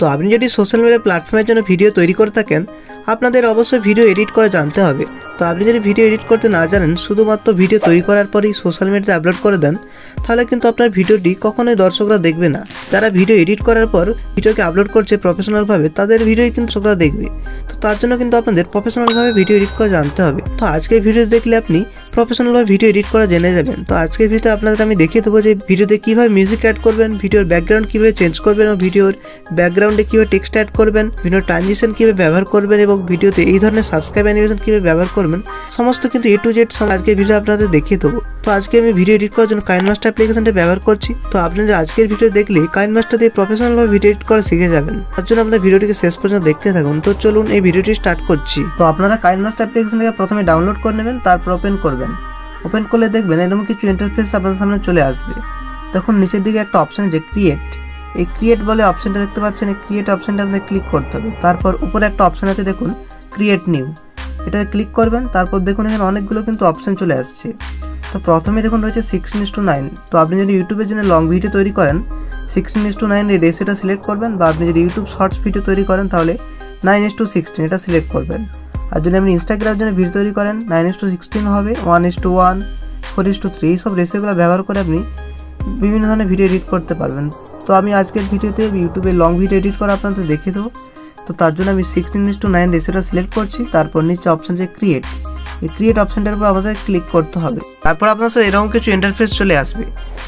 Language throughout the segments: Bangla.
তো আপনি যদি সোশ্যাল মিডিয়া প্ল্যাটফর্মের জন্য ভিডিও তৈরি করে থাকেন, আপনাদের অবশ্যই ভিডিও এডিট করা জানতে হবে। তো আপনি যদি ভিডিও এডিট করতে না জানেন, শুধুমাত্র ভিডিও তৈরি করার পরেই সোশ্যাল মিডিয়াতে আপলোড করে দেন, তাহলে কিন্তু আপনার ভিডিওটি কখনোই দর্শকরা দেখবে না। যারা ভিডিও এডিট করার পর ভিডিওকে আপলোড করছে প্রফেশনালভাবে, তাদের ভিডিওই কিন্তু দর্শকরা দেখবে। তো তার জন্য কিন্তু আপনাদের প্রফেশনালভাবে ভিডিও এডিট করা জানতে হবে। তো আজকের ভিডিও দেখলে আপনি প্রফেশনালভাবে ভিডিও এডিট করা জেনে যাবেন। তো আজকের ভিডিওতে আপনাদের আমি দেখিয়ে দেবো যে ভিডিওতে কীভাবে মিউজিক অ্যাড করবেন, ভিডিওর ব্যাকগ্রাউন্ড কীভাবে চেঞ্জ করবেন, এবং ভিডিওর ব্যাকগ্রাউন্ডে কীভাবে টেক্সট অ্যাড করবেন, ভিডিওর ট্রানজিশন কীভাবে ব্যবহার করবেন, এবং ভিডিওতে এই ধরনের সাবস্ক্রাইব অ্যানিমেশন কীভাবে ব্যবহার করবেন, সমস্ত কিন্তু A to Z আজকের ভিডিও আপনাদের দেখিয়ে দেবো। তো আজকে আমি ভিডিও এডিট করার জন্য কাইনমাস্টার অ্যাপ্লিকেশনটা ব্যবহার করছি। তো আপনারা আজকের ভিডিও দেখলে কাইনমাস্টার দিয়ে প্রফেশনালভাবে ভিডিও এডিট করা শিখে যাবেন। তার জন্য আপনার ভিডিওটিকে শেষ পর্যন্ত দেখতে থাকুন। তো চলুন এই ভিডিওটি স্টার্ট করছি। তো আপনারা কাইনমাস্টার অ্যাপ্লিকেশনটাকে প্রথমে ডাউনলোড করে নেবেন, তারপর ওপেন করবেন। ওপেন করলে দেখবেন এরকম কিছু ইন্টারফেস আপনার সামনে চলে আসবে। তখন নিচের দিকে একটা অপশন যে ক্রিয়েট, এই ক্রিয়েট বলে অপশনটা দেখতে পাচ্ছেন, এই ক্রিয়েট অপশনটা আপনাকে ক্লিক করতে হবে। তারপর উপরে একটা অপশন আছে দেখুন ক্রিয়েট নিউ, এটাতে ক্লিক করবেন। তারপর দেখুন এখানে অনেকগুলো কিন্তু অপশন চলে আসছে। তো প্রথমে দেখুন রয়েছে 16:9। তো আপনি যদি ইউটিউবের জন্য লং ভিডিও তৈরি করেন 16:9 এই রেশিওটা সিলেক্ট করবেন, বা আপনি যদি ইউটিউব শর্টস ভিডিও তৈরি করেন তাহলে 9:16 এটা সিলেক্ট করবেন। আর যদি আপনি ইনস্টাগ্রামের জন্য ভিডিও তৈরি করেন 9:16 হবে, 1:1, 4:3 এইসব রেশিওগুলো ব্যবহার করে আপনি বিভিন্ন ধরনের ভিডিও এডিট করতে পারবেন। তো আমি আজকের ভিডিওতে ইউটিউবে লং ভিডিও এডিট করা আপনাদের দেখিয়ে দেবো। তো তার জন্য আমি 16:9 রেশিওটা সিলেক্ট করছি। তারপর নিচে অপশন যে ক্রিয়েট, এই ক্রিয়েট অপশনটার উপর আমাদের ক্লিক করতে হবে। তারপর আপনার সাথে এরকম কিছু ইন্টারফেস চলে আসবে।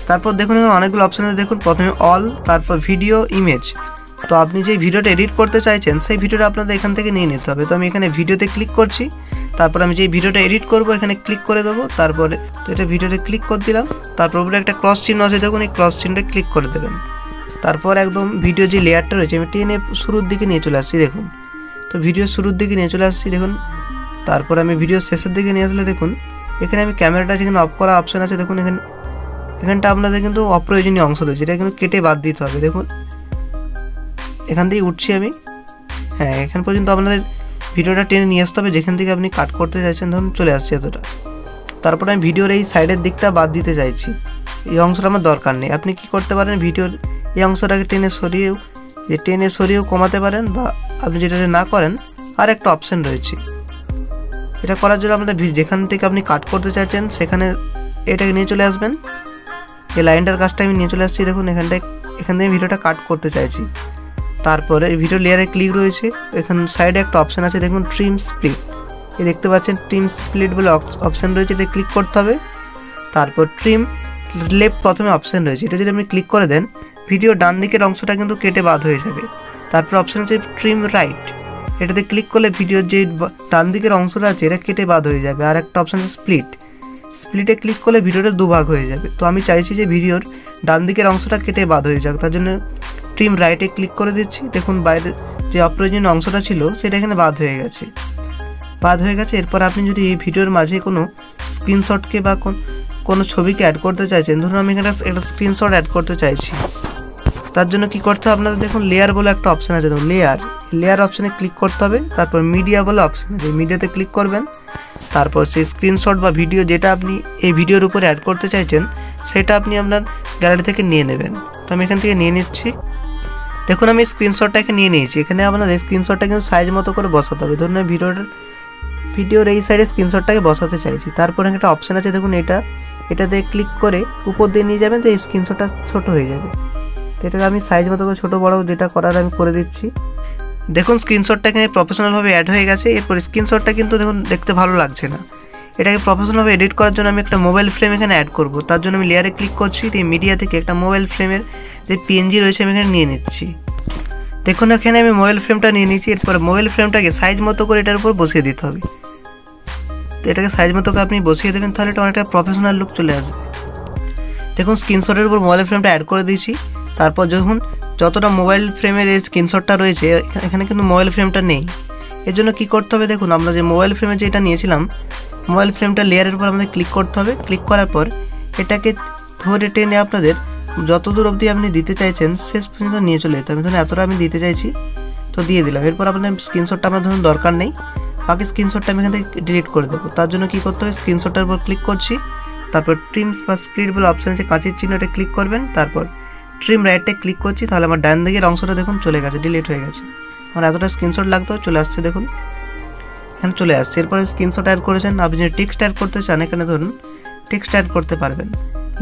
তারপর দেখুন এখানে অনেকগুলো অপশন আছে দেখুন, প্রথমে অল, তারপর ভিডিও, ইমেজ। তো আপনি যে ভিডিওটা এডিট করতে চাইছেন সেই ভিডিওটা আপনাদের এখান থেকে নিয়ে নিতে হবে। তো আমি এখানে ভিডিওতে ক্লিক করছি। তারপর আমি যে ভিডিওটা এডিট করব এখানে ক্লিক করে দেবো। তারপরে তো এটা ভিডিওতে ক্লিক করে দিলাম। তারপর উপরে একটা ক্রস চিহ্ন আছে দেখুন, এই ক্রস চিহ্নটা ক্লিক করে দেবেন। তারপর একদম ভিডিও যে লেয়ারটা রয়েছে আমি টেনে শুরুর দিকে নিয়ে চলে আসছি দেখুন। তো ভিডিও শুরুর দিকে নিয়ে চলে আসছি দেখুন। তারপর আমি ভিডিও শেষের দিকে নিয়ে আসলে দেখুন এখানে আমি ক্যামেরাটা যেখানে অফ করা অপশন আছে দেখুন, এখানটা আপনাদের কিন্তু অপ্রয়োজনীয় অংশ রয়েছে, এটা কিন্তু কেটে বাদ দিতে হবে। দেখুন এখান থেকে উঠছি আমি, হ্যাঁ এখান পর্যন্ত আপনাদের ভিডিওটা টেনে নিয়ে আসতে হবে যেখান থেকে আপনি কাট করতে চাইছেন। ধরুন চলে আসছে এতটা। তারপর আমি ভিডিওর এই সাইডের দিকটা বাদ দিতে চাইছি, এই অংশটা আমার দরকার নেই। আপনি কি করতে পারেন, ভিডিওর এই অংশটাকে টেনে সরিয়েও কমাতে পারেন, বা আপনি যেটা না করেন আর একটা অপশন রয়েছে। এটা করার জন্য আপনাদের যেখান থেকে আপনি কাট করতে চাইছেন সেখানে এটাকে নিয়ে চলে আসবেন। এই লাইনটার কাজটা আমি নিয়ে চলে আসছি দেখুন, এখান থেকে ভিডিওটা কাট করতে চাইছি। তারপরে এই ভিডিও লেয়ারে ক্লিক রয়েছে, এখানে সাইডে একটা অপশন আছে দেখুন ট্রিম স্প্লিট, এই দেখতে পাচ্ছেন ট্রিম স্প্লিট বলে অপশন রয়েছে, এটা ক্লিক করতে হবে। তারপর ট্রিম লেফট প্রথমে অপশন রয়েছে, এটা যদি আপনি ক্লিক করে দেন ভিডিও ডান দিকের অংশটা কিন্তু কেটে বাদ হয়ে যাবে। তারপর অপশন আছে ট্রিম রাইট, এটাতে ক্লিক করলে ভিডিওর যে ডান দিকের অংশটা আছে এটা কেটে বাদ হয়ে যাবে। আর একটা অপশন আছে স্প্লিটে ক্লিক করলে ভিডিওটা দুভাগ হয়ে যাবে। তো আমি চাইছি যে ভিডিওর ডান দিকের অংশটা কেটে বাদ হয়ে যাক, তার জন্য ট্রিম রাইটে ক্লিক করে দিচ্ছি। দেখুন বাইরে যে অপ্রয়োজনীয় অংশটা ছিল সেটা এখানে বাদ হয়ে গেছে। এরপর আপনি যদি এই ভিডিওর মাঝে কোনো স্ক্রিনশটকে বা কোনো ছবিকে অ্যাড করতে চাইছেন, ধরুন আমি এখানে একটা স্ক্রিনশট অ্যাড করতে চাইছি, তার জন্য কি করতে হবে আপনাদের দেখুন লেয়ার বলে একটা অপশন আছে দেখুন, লেয়ার অপশানে ক্লিক করতে হবে। তারপর মিডিয়া বলে অপশন আছে, মিডিয়াতে ক্লিক করবেন। তারপর সেই স্ক্রিনশট বা ভিডিও যেটা আপনি এই ভিডিওর উপরে অ্যাড করতে চাইছেন সেটা আপনি আপনার গ্যালারি থেকে নিয়ে নেবেন। তো আমি এখান থেকে নিয়ে নিচ্ছি। দেখুন আমি স্ক্রিনশটটাকে নিয়ে নিয়েছি। এখানে আপনার স্ক্রিনশটটা কিন্তু সাইজ মতো করে বসাতে হবে। ধরুন আমি ভিডিওর এই সাইডে স্ক্রিনশটটাকে বসাতে চাইছি। তারপরে একটা অপশান আছে দেখুন, এটাতে ক্লিক করে উপর দিয়ে নিয়ে যাবেন, তো এই স্ক্রিনশটটা ছোটো হয়ে যাবে। তো এটাকে আমি সাইজ মতো করে ছোটো বড়ো যেটা করার আমি করে দিচ্ছি। দেখুন স্ক্রিনশটটা এখানে প্রফেশনালভাবে অ্যাড হয়ে গেছে। এরপর স্ক্রিনশটটা কিন্তু দেখুন দেখতে ভালো লাগছে না, এটাকে প্রফেশনালভাবে এডিট করার জন্য আমি একটা মোবাইল ফ্রেম এখানে অ্যাড করব। তার জন্য আমি লেয়ারে ক্লিক করছি, এই মিডিয়া থেকে একটা মোবাইল ফ্রেমের যে পিএনজি রয়েছে আমি এখানে নিয়ে নিচ্ছি। দেখুন এখানে আমি মোবাইল ফ্রেমটা নিয়ে নিচ্ছি। এরপর মোবাইল ফ্রেমটাকে সাইজ মতো করে এটার উপর বসিয়ে দিতে হবে। তো এটাকে সাইজ মতো করে আপনি বসিয়ে দেবেন, তাহলে এটা অনেকটা প্রফেশনাল লুক চলে আসবে। দেখুন স্ক্রিনশটের উপর মোবাইল ফ্রেমটা অ্যাড করে দিয়েছি। তারপর যখন যতটা মোবাইল ফ্রেমের এই স্ক্রিনশটটা রয়েছে এখানে কিন্তু মোবাইল ফ্রেমটা নেই। এর জন্য কী করতে হবে দেখুন, আমরা যে মোবাইল ফ্রেমে যেটা নিয়েছিলাম মোবাইল ফ্রেমটা লেয়ারের উপর আমাদের ক্লিক করতে হবে। ক্লিক করার পর এটাকে ধরে টেনে আপনাদের যত দূর অবধি আপনি দিতে চাইছেন শেষ পর্যন্ত নিয়ে চলে যেতে হবে। ধরুন এতটা আমি দিতে চাইছি, তো দিয়ে দিলাম। এরপর আপনার স্ক্রিনশটটা আমার ধরুন দরকার নেই, বাকি স্ক্রিনশটটা আমি এখান থেকে ডিলিট করে দেবো। তার জন্য কী করতে হবে, স্ক্রিনশটটার উপর ক্লিক করছি। তারপর ট্রিমস বা স্প্লিট বলে অপশান আছে কাঁচের চিহ্নটা ক্লিক করবেন। তারপর ট্রিম রাইটে ক্লিক করছি, তাহলে আমার ডান দিকের অংশটা দেখুন চলে গেছে, ডিলিট হয়ে গেছে। আমার এতটা স্ক্রিনশট লাগতো, চলে আসছে দেখুন, এখানে চলে আসছে। এরপরে স্ক্রিনশট অ্যাড করেছেন, আপনি যদি টেক্সট অ্যাড করতে চান এখানে ধরুন টেক্সট অ্যাড করতে পারবেন।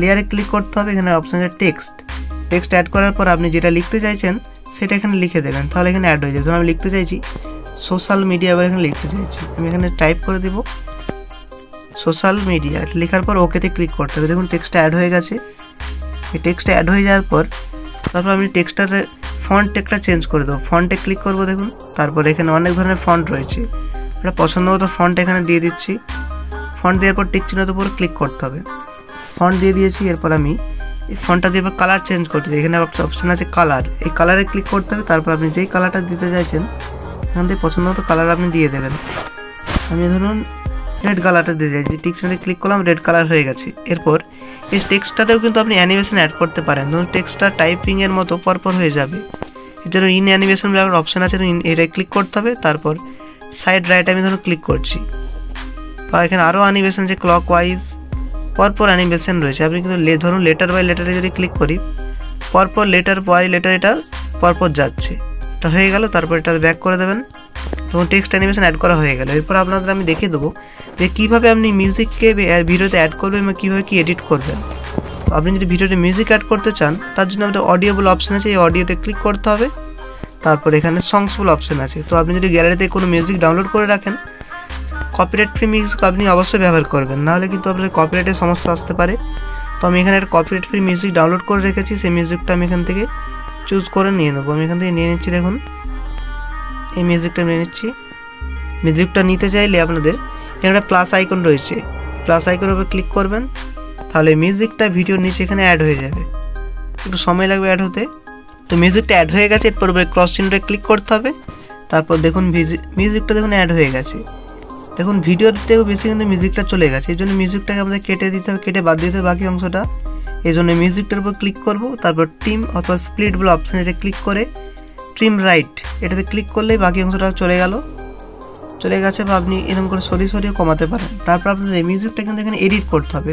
লেয়ারে ক্লিক করতে হবে, এখানে অপশন আছে টেক্সট অ্যাড করার পর আপনি যেটা লিখতে চাইছেন সেটা এখানে লিখে দেবেন, তাহলে এখানে অ্যাড হয়ে যাবে। ধরুন আমি লিখতে চাইছি সোশ্যাল মিডিয়া, আবার এখানে লিখতে চাইছি, আমি এখানে টাইপ করে দেব সোশ্যাল মিডিয়া, লেখার পর ওকেতে ক্লিক করতে হবে। দেখুন টেক্সটটা অ্যাড হয়ে গেছে। এই টেক্সটটা অ্যাড হয়ে যাওয়ার পর তারপর আমি টেক্সটার ফন্ট একটা চেঞ্জ করে দেবো, ফন্টে ক্লিক করব দেখুন। তারপর এখানে অনেক ধরনের ফন্ট রয়েছে, এটা পছন্দ মতো ফন্ট এখানে দিয়ে দিচ্ছি। ফন্ট দেওয়ার পর টিক চিহ্নের উপর ক্লিক করতে হবে, ফন্ট দিয়ে দিয়েছি। এরপর আমি এই ফন্টটা দিয়ে কালার চেঞ্জ করতে চাই, এখানে একটা অপশান আছে কালার, এই কালারে ক্লিক করতে হবে। তারপর আপনি যেই কালারটা দিতে চাইছেন এখান থেকে পছন্দ মতো কালার আপনি দিয়ে দেবেন। আমি ধরুন রেড কালারটা দিয়ে চাইছি, টিক চিহ্নে ক্লিক করলাম, রেড কালার হয়ে গেছে। এরপর এই টেক্সটটাতেও কিন্তু আপনি অ্যানিমেশন অ্যাড করতে পারেন, ধরুন টেক্সটটা টাইপিংয়ের মতো পরপর হয়ে যাবে। এর জন্য ইন অ্যানিমেশন বলে একটা অপশান আছে, এটা ক্লিক করতে হবে। তারপর সাইড রাইট আমি ধরুন ক্লিক করছি, বা এখানে আরও অ্যানিমেশন যে ক্লক ওয়াইজ পরপর অ্যানিমেশন রয়েছে। আপনি কিন্তু ধরুন লেটার বাই লেটারে যদি ক্লিক করি, পরপর লেটার বাই লেটার এটা পরপর যাচ্ছে, এটা হয়ে গেল। তারপর এটা ব্যাক করে দেবেন, তখন টেক্সট অ্যানিমেশন অ্যাড করা হয়ে গেল। এরপর আপনাদের আমি দেখিয়ে দেবো যে কীভাবে আপনি মিউজিককে ভিডিওতে অ্যাড করবেন এবং কীভাবে কী এডিট করবেন। আপনি যদি ভিডিওতে মিউজিক অ্যাড করতে চান তার জন্য আমাদের অডিও বলে অপশান আছে, এই অডিওতে ক্লিক করতে হবে। তারপর এখানে সংস বলে অপশান আছে। তো আপনি যদি গ্যালারিতে কোনো মিউজিক ডাউনলোড করে রাখেন, কপিরাইট ফ্রি মিউজিক আপনি অবশ্যই ব্যবহার করবেন, নাহলে কিন্তু আপনাদের কপিরাইটের সমস্যা আসতে পারে। তো আমি এখানে একটা কপিরাইট ফ্রি মিউজিক ডাউনলোড করে রেখেছি, সেই মিউজিকটা আমি এখান থেকে চুজ করে নিয়ে নেবো। আমি এখান থেকে নিয়ে নিচ্ছি, দেখুন এই মিউজিকটা নিয়ে নিচ্ছি। মিউজিকটা নিতে চাইলে আপনাদের এখানে একটা প্লাস আইকন রয়েছে, প্লাস আইকনের উপর ক্লিক করবেন, তাহলে মিউজিকটা ভিডিওর নিচে এখানে অ্যাড হয়ে যাবে, একটু সময় লাগবে অ্যাড হতে। তো মিউজিকটা অ্যাড হয়ে গেছে, এরপর ক্রস চিহ্নটা ক্লিক করতে হবে। তারপর দেখুন মিউজিকটা দেখুন অ্যাড হয়ে গেছে। দেখুন ভিডিওর থেকেও বেশি কিন্তু মিউজিকটা চলে গেছে, এই জন্য মিউজিকটাকে আমাদের কেটে দিতে হবে, কেটে বাদ দিতে হবে বাকি অংশটা। এই জন্য মিউজিকটার উপর ক্লিক করব, তারপর ট্রিম অথবা স্প্লিট বলে অপশান, এটা ক্লিক করে ট্রিম রাইট এটাতে ক্লিক করলেই বাকি অংশটা চলে গেছে, বা আপনি এরকম করে সরিয়ে কমাতে পারেন। তারপর আপনাদের এই মিউজিকটা কিন্তু এখানে এডিট করতে হবে,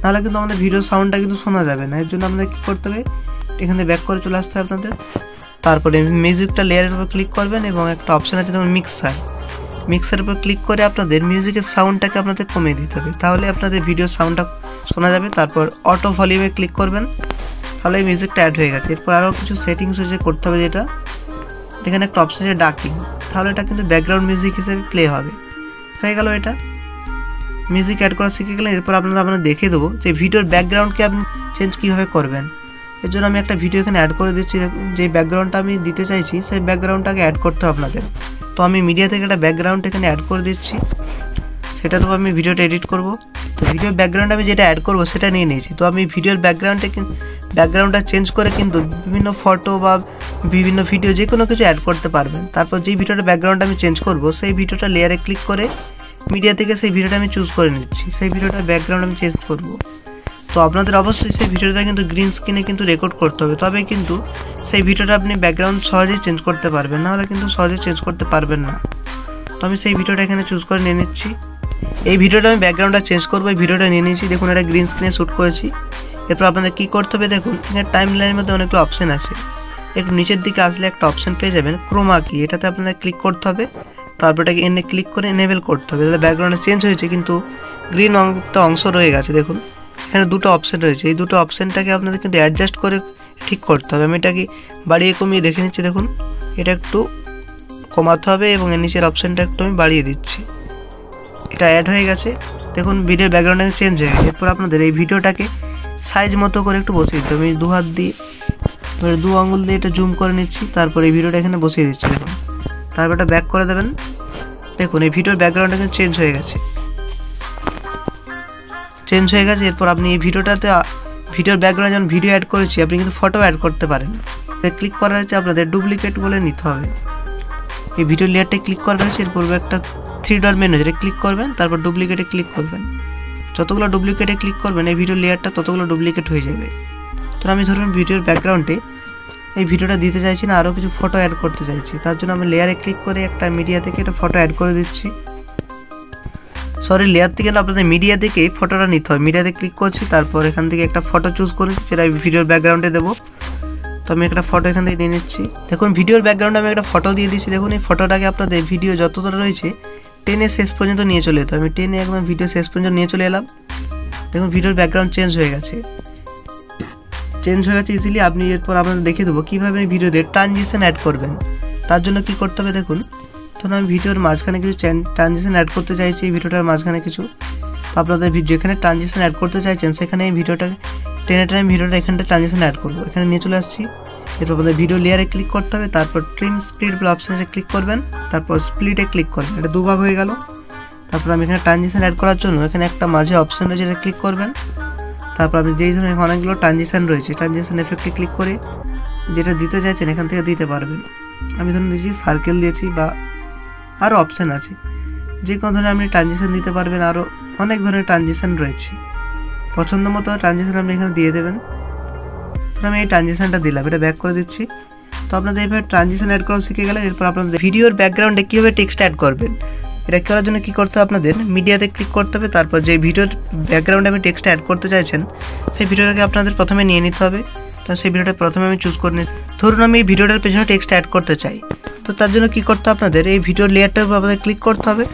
নাহলে কিন্তু আমাদের ভিডিও সাউন্ডটা কিন্তু শোনা যাবে না। এর জন্য আমাদের কী করতে হবে, এখানে ব্যাক করে চলে আসতে হবে আপনাদের। তারপরে মিউজিকটা লেয়ারের উপর ক্লিক করবেন এবং একটা অপশান আছে যেমন মিক্সারের উপর ক্লিক করে আপনাদের মিউজিকের সাউন্ডটাকে আপনাদের কমিয়ে দিতে হবে, তাহলে আপনাদের ভিডিও সাউন্ডটা শোনা যাবে। তারপর অটো ভলিউমে ক্লিক করবেন, তাহলে এই মিউজিকটা অ্যাড হয়ে গেছে। এরপর আরও কিছু সেটিংস হয়েছে করতে হবে, যেটা এখানে একটা অপশান আছে ডাকিং, তাহলে এটা কিন্তু ব্যাকগ্রাউন্ড মিউজিক হিসেবে প্লে হবে। হয়ে গেল, এটা মিউজিক অ্যাড করা শিখে গেলেন। এরপর আপনাদের দেখিয়ে দেবো যে ভিডিওর ব্যাকগ্রাউন্ডকে আপনি চেঞ্জ কীভাবে করবেন। এর জন্য আমি একটা ভিডিও এখানে অ্যাড করে দিচ্ছি, যে ব্যাকগ্রাউন্ডটা আমি দিতে চাইছি সেই ব্যাকগ্রাউন্ডটাকে অ্যাড করতে হবে আপনাদের। তো আমি মিডিয়া থেকে একটা ব্যাকগ্রাউন্ড এখানে অ্যাড করে দিচ্ছি, সেটা তো আমি ভিডিওটা এডিট করব। তো ভিডিওর ব্যাকগ্রাউন্ড আমি যেটা অ্যাড করব সেটা নিয়ে নিয়েছি। তো আমি ভিডিওর ব্যাকগ্রাউন্ডটা চেঞ্জ করে কিন্তু বিভিন্ন ফটো বা বিভিন্ন ভিডিও যে কোনো কিছু অ্যাড করতে পারবেন। তারপর যেই ভিডিওটা ব্যাকগ্রাউন্ড আমি চেঞ্জ করব, সেই ভিডিওটা লেয়ারে ক্লিক করে মিডিয়া থেকে সেই ভিডিওটা আমি চুজ করে নিচ্ছি, সেই ভিডিওটা ব্যাকগ্রাউন্ড আমি চেঞ্জ করব। তো আপনাদের অবশ্যই সেই ভিডিওটা কিন্তু গ্রিন স্ক্রিনে কিন্তু রেকর্ড করতে হবে, তবে কিন্তু সেই ভিডিওটা আপনি ব্যাকগ্রাউন্ড সহজেই চেঞ্জ করতে পারবেন, নাহলে কিন্তু সহজে চেঞ্জ করতে পারবেন না। তো আমি সেই ভিডিওটা এখানে চুজ করে নিয়ে নিচ্ছি। এই ভিডিওটা আমি ব্যাকগ্রাউন্ডটা চেঞ্জ করবো, এই ভিডিওটা নিয়ে নিয়েছি, দেখুন এটা গ্রিন স্ক্রিনে শ্যুট করেছি। এরপর আপনাদের কী করতে হবে, দেখুন এখানে টাইম লাইনের মধ্যে অনেকগুলো অপশান আছে, একটু নিচের দিকে আসলে একটা অপশান পেয়ে যাবেন ক্রোমা কি, এটাতে আপনাদের ক্লিক করতে হবে। তারপর এটাকে এনে ক্লিক করে এনেবেল করতে হবে, তাহলে ব্যাকগ্রাউন্ডটা চেঞ্জ হয়েছে কিন্তু গ্রিন একটা অংশ রয়ে গেছে। দেখুন এখানে দুটো অপশান রয়েছে, এই দুটো অপশানটাকে আপনাদের কিন্তু অ্যাডজাস্ট করে ঠিক করতে হবে। আমি এটাকে বাড়িয়ে কমিয়ে দেখে নিচ্ছি, দেখুন এটা একটু কমাতে হবে এবং এর নিচের অপশানটা একটু আমি বাড়িয়ে দিচ্ছি, এটা অ্যাড হয়ে গেছে। দেখুন ভিডিওর ব্যাকগ্রাউন্ডটা চেঞ্জ হয়ে গেছে। এরপর আপনাদের এই ভিডিওটাকে সাইজ মতো করে একটু বসিয়ে দিতে হবে। আমি 2 হাত দিয়ে 2 আঙুল দিয়ে এটা জুম করে নিচ্ছি, তারপর এই ভিডিওটা এখানে বসিয়ে দিচ্ছি। দেখুন তারপর এটা ব্যাক করে দেবেন, দেখুন এই ভিডিওর ব্যাকগ্রাউন্ডটা কিন্তু চেঞ্জ হয়ে গেছে। এরপর আপনি এই ভিডিওটাতে ভিডিওর ব্যাকগ্রাউন্ডে যখন ভিডিও অ্যাড করেছি, আপনি কিন্তু ফটো অ্যাড করতে পারেন। ক্লিক করা হচ্ছে আপনাদের ডুপ্লিকেট বলে নিতে হবে, এই ভিডিও লেয়ারটা ক্লিক করা হয়েছে। এরপর একটা 3 ডট মেনু যেটা ক্লিক করবেন, তারপর ডুপ্লিকেটে ক্লিক করবেন। যতগুলো ডুপ্লিকেটে ক্লিক করবেন এই ভিডিও লেয়ারটা ততগুলো ডুপ্লিকেট হয়ে যাবে। তো আমি ধরুন ভিডিওর ব্যাকগ্রাউন্ডে এই ভিডিওটা দিতে চাইছি না, আরও কিছু ফটো অ্যাড করতে চাইছি, তার জন্য আমি লেয়ারে ক্লিক করে একটা মিডিয়া থেকে একটা ফটো অ্যাড করে দিচ্ছি। লেয়ার থেকে না, আপনাদের মিডিয়া থেকে ফটোটা নিতে হবে। মিডিয়াতে ক্লিক করছি, তারপর এখান থেকে একটা ফটো চুজ করেছি, যেটা ভিডিওর ব্যাকগ্রাউন্ডে দেবো। আমি একটা ফটো এখান থেকে নিয়ে নিচ্ছি। দেখুন ভিডিওর ব্যাকগ্রাউন্ডে আমি একটা ফটো দিয়ে দিচ্ছি। দেখুন এই ফটোটাকে আপনাদের ভিডিও যতটা রয়েছে টেনে শেষ পর্যন্ত নিয়ে চলে যেতে। আমি টেনে একদম ভিডিও শেষ পর্যন্ত নিয়ে চলে এলাম। দেখুন ভিডিওর ব্যাকগ্রাউন্ড চেঞ্জ হয়ে গেছে ইজিলি। আপনি এরপর আপনাদের দেখিয়ে দেবো কীভাবে ভিডিওতে ট্রানজিশন অ্যাড করবেন। তার জন্য কি করতে হবে দেখুন, ধরুন আমি ভিডিওর মাঝখানে কিছু ট্রানজিশন অ্যাড করতে চাইছি, এই ভিডিওটার মাঝখানে কিছু। আপনাদের যেখানে ট্রানজিশন অ্যাড করতে চাইছেন সেখানে এই ভিডিওটা টেনে আমি ভিডিওটা এখানটা ট্রানজিশন অ্যাড করবো। এখানে নিয়ে চলে আসছি। এরপর আপনাদের ভিডিও লেয়ারে ক্লিক করতে হবে, তারপর ট্রিম স্প্লিট বলে অপশানে ক্লিক করবেন, তারপর স্প্লিটে ক্লিক করবেন। এটা দুভাগ হয়ে গেল। তারপর আমি এখানে ট্রানজিশন অ্যাড করার জন্য এখানে একটা মাঝে অপশান রয়েছে, এটা ক্লিক করবেন। তারপর আপনি যেই ধরনের অনেকগুলো ট্রানজিশন রয়েছে ট্রানজিশন এফেক্টে ক্লিক করে যেটা দিতে চাইছেন এখান থেকে দিতে পারবেন। আমি ধরুন দিয়েছি সার্কেল দিয়েছি, বা আরও অপশান আছে, যে কোনো ধরনের আপনি ট্রানজিশন দিতে পারবেন। আরও অনেক ধরনের ট্রানজিশন রয়েছে, পছন্দ মতো ট্রানজিশন আপনি এখানে দিয়ে দেবেন। তো আমি এই ট্রানজিশনটা দিলাম, এটা ব্যাক করে দিচ্ছি। তো আপনাদের এইভাবে ট্রানজিশন অ্যাড করা শিখে গেলেন। এরপর আপনাদের ভিডিওর ব্যাকগ্রাউন্ডে কীভাবে টেক্সট অ্যাড করবেন, এটা করার জন্য কী করতে হবে, আপনাদের মিডিয়াতে ক্লিক করতে হবে। তারপর যে ভিডিওর ব্যাকগ্রাউন্ডে আমি টেক্সট অ্যাড করতে চাইছেন সেই ভিডিওটাকে আপনাদের প্রথমে নিয়ে নিতে হবে। তো সেই ভিডিওটা প্রথমে আমি চুজ করে নিই। ধরুন আমি এই ভিডিওটার পেছনে টেক্সট অ্যাড করতে চাই। তো তার জন্য কী করতে হবে, আপনাদের এই ভিডিওর লেয়ারটার উপর আপনাদের ক্লিক করতে হবে।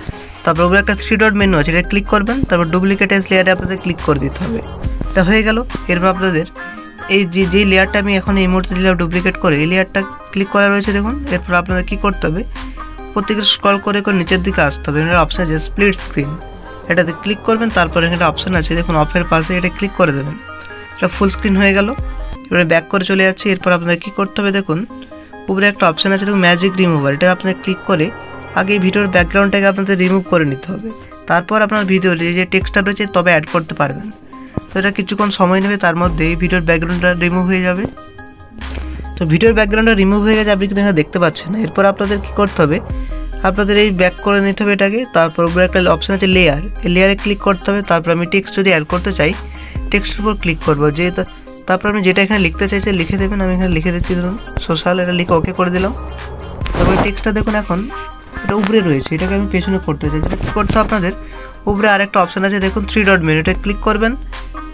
তারপর উপরে একটা 3 ডট মেনু আছে, এটা ক্লিক করবেন। তারপর ডুপ্লিকেট লেয়ারে আপনাদের ক্লিক করে দিতে হবে। এটা হয়ে গেল। এরপর আপনাদের এই যে লেয়ারটা আমি এখন এই মুহূর্তে দিলাম ডুপ্লিকেট করে, এই লেয়ারটা ক্লিক করা রয়েছে দেখুন। এরপর আপনাদের কী করতে হবে, প্রত্যেকে স্ক্রল করে নিচের দিকে আসতে হবে। এখানে অপশান আছে স্প্লিট স্ক্রিন, এটাতে ক্লিক করবেন। তারপর এখানে অপশান আছে দেখুন অফের পাশে, এটা ক্লিক করে দেবেন। এটা ফুল স্ক্রিন হয়ে গেল। এবারে ব্যাক করে চলে যাচ্ছে। এরপর আপনাদের কী করতে হবে দেখুন, উপরে একটা অপশান আছে দেখুন ম্যাজিক রিমুভার, এটা আপনাদের ক্লিক করে আগে এই ভিডিওর ব্যাকগ্রাউন্ডটাকে আপনাদের রিমুভ করে নিতে হবে। তারপর আপনার ভিডিওর যে টেক্সটটা রয়েছে তবে অ্যাড করতে পারবেন। তো এটা কিছুক্ষণ সময় নেবে, তার মধ্যে এই ভিডিওর ব্যাকগ্রাউন্ডটা রিমুভ হয়ে যাবে। তো ভিডিওর ব্যাকগ্রাউন্ডটা রিমুভ হয়ে গেছে, আপনি কিন্তু এখানে দেখতে পাচ্ছেন না। এরপর আপনাদের কী করতে হবে, আপনাদের এই ব্যাক করে নিতে হবে এটাকে। তারপর উপরে একটা অপশান আছে লেয়ার, এই লেয়ারে ক্লিক করতে হবে। তারপর আমি টেক্সট যদি অ্যাড করতে চাই টেক্সটের উপর ক্লিক করবো। তারপর আপনি যেটা এখানে লিখতে চাইছেন লিখে দেবেন। আমি এখানে লিখে দিচ্ছি ধরুন সোশ্যাল, এটা লিখে ওকে করে দিলাম। তারপরে টেক্সটটা দেখুন এখন এটা উপরে রয়েছে, এটাকে আমি পেছনে করতে চাই। যেটা কী করতে আপনাদের উপরে আরেকটা অপশান আছে দেখুন 3 ডট মেনু, এটা ক্লিক করবেন।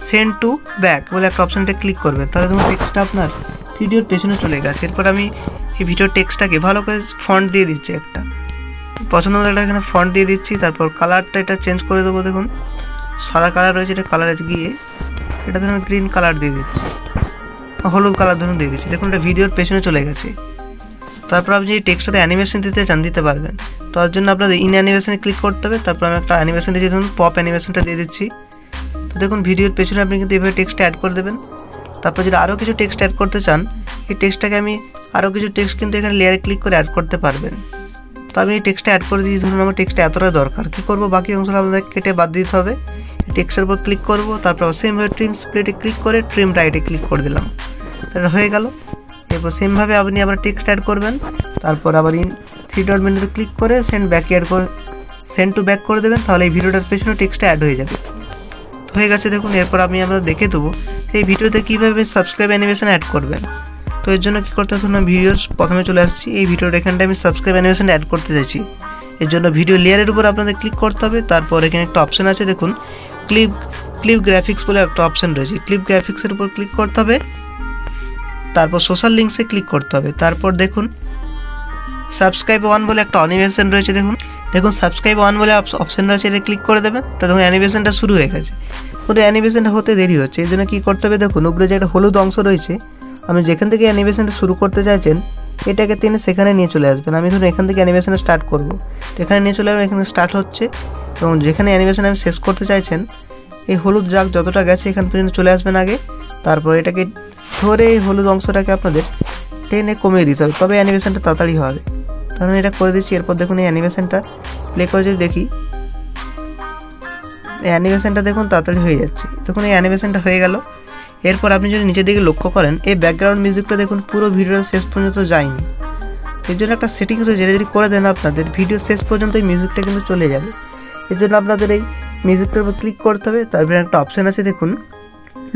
সেন্ড টু ব্যাক বলে একটা অপশানটা ক্লিক করবেন। তাহলে দেখুন টেক্সটটা আপনার ভিডিওর পেছনে চলে গেছে। এরপর আমি এই ভিডিওর টেক্সটটাকে ভালো করে ফন্ট দিয়ে দিচ্ছি, একটা পছন্দ মতো একটা এখানে ফন্ট দিয়ে দিচ্ছি। তারপর কালারটা এটা চেঞ্জ করে দেবো। দেখুন সাদা কালার রয়েছে, এটা কালারে গিয়ে এটা ধরুন গ্রিন কালার দিয়ে দিচ্ছি, হলুদ কালার ধরুন দিয়ে দিচ্ছি। দেখুন এটা ভিডিওর পেছনে চলে গেছে। তারপর আপনি এই টেক্সটটাতে অ্যানিমেশন দিতে চান দিতে পারবেন। তার জন্য আপনাদের ইন অ্যানিমেশনে ক্লিক করতে হবে। তারপর আমি একটা অ্যানিমেশন দিয়েছি ধরুন পপ অ্যানিমেশনটা দিয়ে দিচ্ছি। তো দেখুন ভিডিওর পেছনে আপনি কিন্তু এভাবে টেক্সটটা অ্যাড করে দেবেন। তারপর যদি আরও কিছু টেক্সট অ্যাড করতে চান এই টেক্সটটাকে আমি আরও কিছু টেক্সট কিন্তু এখানে লেয়ারে ক্লিক করে অ্যাড করতে পারবেন। তো আমি এই টেক্সটটা অ্যাড করে দিয়েছি। ধরুন আমার টেক্সটটা এতটা দরকার, কী করবো, বাকি অংশটা আপনাদের কেটে বাদ দিতে হবে। টেক্সটের উপর ক্লিক করব, তারপর সেমভাবে ট্রিম স্প্লিটে ক্লিক করে ট্রিম রাইটে ক্লিক করে দিলাম। এটা হয়ে গেল। এরপর সেমভাবে আপনি আবার টেক্সট অ্যাড করবেন। তারপর আবার 3 ডট মেনুতে ক্লিক করে সেন্ড টু ব্যাক করে দেবেন। তাহলে এই ভিডিওটার পেছনে টেক্সটটা অ্যাড হয়ে যাবে। হয়ে গেছে দেখুন। এরপর আমরা দেখে দেবো সেই ভিডিওতে কীভাবে সাবস্ক্রাইব অ্যানিমেশন অ্যাড করবেন। তো এর জন্য কী করতে হবে, আমি ভিডিওর প্রথমে চলে আসছি। এই ভিডিওর এখানটা আমি সাবস্ক্রাইব অ্যানিমেশন অ্যাড করতে চাইছি। এর জন্য ভিডিও লেয়ারের উপর আপনাদের ক্লিক করতে হবে। তারপর এখানে একটা অপশান আছে দেখুন ক্লিপ গ্রাফিক্স বলে একটা অপশান রয়েছে, ক্লিপ গ্রাফিক্সের উপর ক্লিক করতে হবে। তারপর সোশ্যাল লিঙ্কসে ক্লিক করতে হবে। তারপর দেখুন সাবস্ক্রাইব 1 বলে একটা অ্যানিমেশন রয়েছে, দেখুন সাবস্ক্রাইব 1 বলে অপশান রয়েছে, এটা ক্লিক করে দেবেন। তা দেখুন অ্যানিমেশনটা শুরু হয়ে গেছে। কিন্তু অ্যানিমেশনটা হতে দেরি হচ্ছে, এই জন্য কী করতে হবে দেখুন উপরে যে একটা হলুদ অংশ রয়েছে, আপনি যেখান থেকে অ্যানিমেশনটা শুরু করতে চাইছেন এটাকে টেনে সেখানে নিয়ে চলে আসবেন। আমি ধরুন এখান থেকে অ্যানিমেশনটা স্টার্ট করব, তো এখানে নিয়ে চলে আসবেন। এখানে স্টার্ট হচ্ছে এবং যেখানে অ্যানিমেশন আমি শেষ করতে চাইছেন এই হলুদ দাগ যতটা গেছে এখান পর্যন্ত চলে আসবেন আগে। তারপর এটাকে ধরে এই হলুদ অংশটাকে আপনাদের টেনে কমিয়ে দিতে হবে, তবে অ্যানিমেশনটা তাড়াতাড়ি হবে। তাহলে এটা করে দিচ্ছি। এরপর দেখুন এই অ্যানিমেশনটা প্লে করে যদি দেখি, এই অ্যানিমেশনটা দেখুন তাড়াতাড়ি হয়ে যাচ্ছে। দেখুন এই অ্যানিমেশনটা হয়ে গেল। এরপর আপনি যদি নিচের দিকে লক্ষ্য করেন এই ব্যাকগ্রাউন্ড মিউজিকটা দেখুন পুরো ভিডিওর শেষ পর্যন্ত যায়নি। এর জন্য একটা সেটিংস রয়েছে, যেটা যদি করে দেন আপনাদের ভিডিও শেষ পর্যন্ত এই মিউজিকটা কিন্তু চলে যাবে। এর জন্য আপনাদের এই মিউজিকটার উপর ক্লিক করতে হবে। তারপরে একটা অপশান আছে দেখুন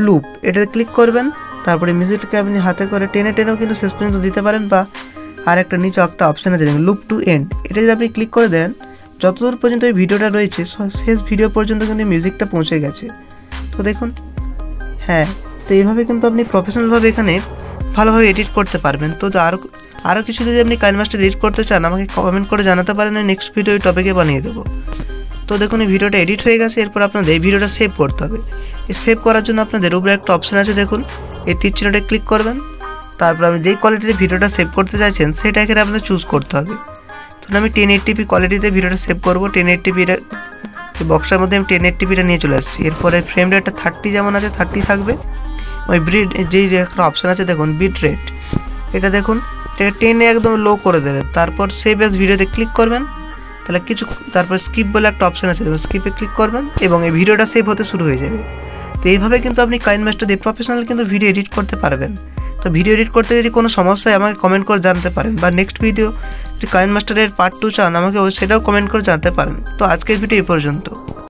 লুপ, এটাতে ক্লিক করবেন। তারপরে মিউজিকটাকে আপনি হাতে করে টেনেও কিন্তু শেষ পর্যন্ত দিতে পারেন, বা আর একটা নিচে একটা অপশান আছে দেখুন লুপ টু এন্ড, এটা যদি আপনি ক্লিক করে দেন যতদূর পর্যন্ত এই ভিডিওটা রয়েছে শেষ ভিডিও পর্যন্ত কিন্তু মিউজিকটা পৌঁছে গেছে। তো দেখুন হ্যাঁ, তো এইভাবে কিন্তু আপনি প্রফেশনালভাবে এখানে ভালোভাবে এডিট করতে পারবেন। তো আরও কিছু যদি আপনি কাইনমাস্টার এডিট করতে চান আমাকে কমেন্ট করে জানাতে পারেন, নেক্সট ভিডিও এই টপিকে বানিয়ে দেবো। তো দেখুন এই ভিডিওটা এডিট হয়ে গেছে। এরপর আপনাদের এই ভিডিওটা সেভ করতে হবে। এই সেভ করার জন্য আপনাদের উপরে একটা অপশান আছে, দেখুন এই তীর চিহ্নটা ক্লিক করবেন। তারপর আপনি যেই কোয়ালিটিতে ভিডিওটা সেভ করতে চাইছেন সেটা এখানে আপনাদের চুজ করতে হবে। তো আমি 1080p কোয়ালিটিতে ভিডিওটা সেভ করবো। 1080p বক্সটার মধ্যে আমি 1080pটা নিয়ে চলে আসছি। এরপরে ফ্রেম রেটটা 30 যেমন আছে 30 থাকবে। ওই বিট যেই একটা অপশান আছে দেখুন বিট রেট, এটা দেখুন এটাকে 10 একদম লো করে দেবেন। তারপর সেভ অ্যাজ ভিডিওতে ক্লিক করবেন। তাহলে তারপর স্কিপ বলে একটা অপশান আছে, স্কিপে ক্লিক করবেন এবং এই ভিডিওটা সেভ হতে শুরু হয়ে যাবে। তো এইভাবে কিন্তু আপনি কাইনমাস্টার দিয়ে প্রফেশনাল কিন্তু ভিডিও এডিট করতে পারবেন। তো ভিডিও এডিট করতে যদি কোনো সমস্যা হয় আমাকে কমেন্ট করে জানাতে পারেন, বা নেক্সট ভিডিও যদি কাইনমাস্টারের পার্ট 2 চান আমাকে সেটাও কমেন্ট করে জানাতে পারেন। তো আজকের ভিডিও এই পর্যন্ত।